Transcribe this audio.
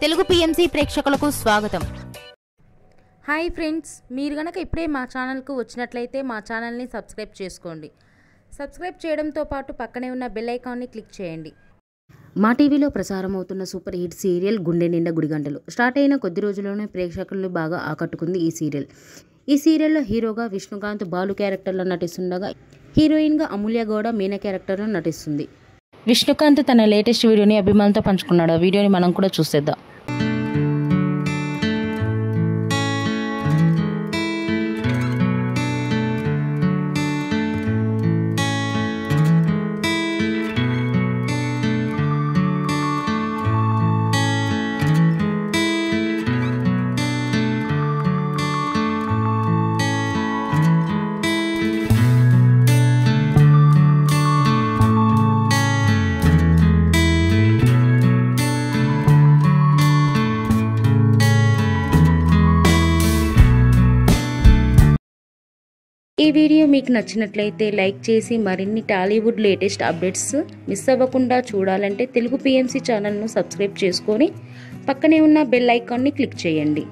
Telugu PMC ప్రేక్షకులకు స్వాగతం. Hi friends, మీరు గనక ఇప్పుడే మా ఛానల్కు వచ్చినట్లయితే మా ఛానల్ని సబ్స్క్రైబ్ చేసుకోండి. సబ్స్క్రైబ్ చేయడంతో పాటు పక్కనే ఉన్న బెల్ ఐకాన్ని క్లిక్ చేయండి. మా టీవీలో ప్రసారం అవుతున్న సూపర్ హిట్ సీరియల్ గుండె నిండా గుడిగంటలు స్టార్ట్ అయిన కొద్ది రోజుల్లోనే ప్రేక్షకులను బాగా ఆకట్టుకుంది ఈ సీరియల్. ఈ సీరియల్లో హీరోగా విష్ణుకాంత్ బాలు క్యారెక్టర్లో నటిస్తుండగా హీరోయిన్గా అమూల్య గౌడ మీనా క్యారెక్టర్లో నటిస్తుంది. విష్ణుకాంత్ తన లేటెస్ట్ వీడియోని అభిమానులతో పంచుకున్నాడు. ఆ వీడియోని మనం కూడా చూసేద్దాం. ఈ వీడియో మీకు నచ్చినట్లయితే లైక్ చేసి మరిన్ని టాలీవుడ్ లేటెస్ట్ అప్డేట్స్ మిస్ అవ్వకుండా చూడాలంటే తెలుగు పిఎంసి ఛానల్ను సబ్స్క్రైబ్ చేసుకొని పక్కనే ఉన్న బెల్ ఐకాన్ని క్లిక్ చేయండి.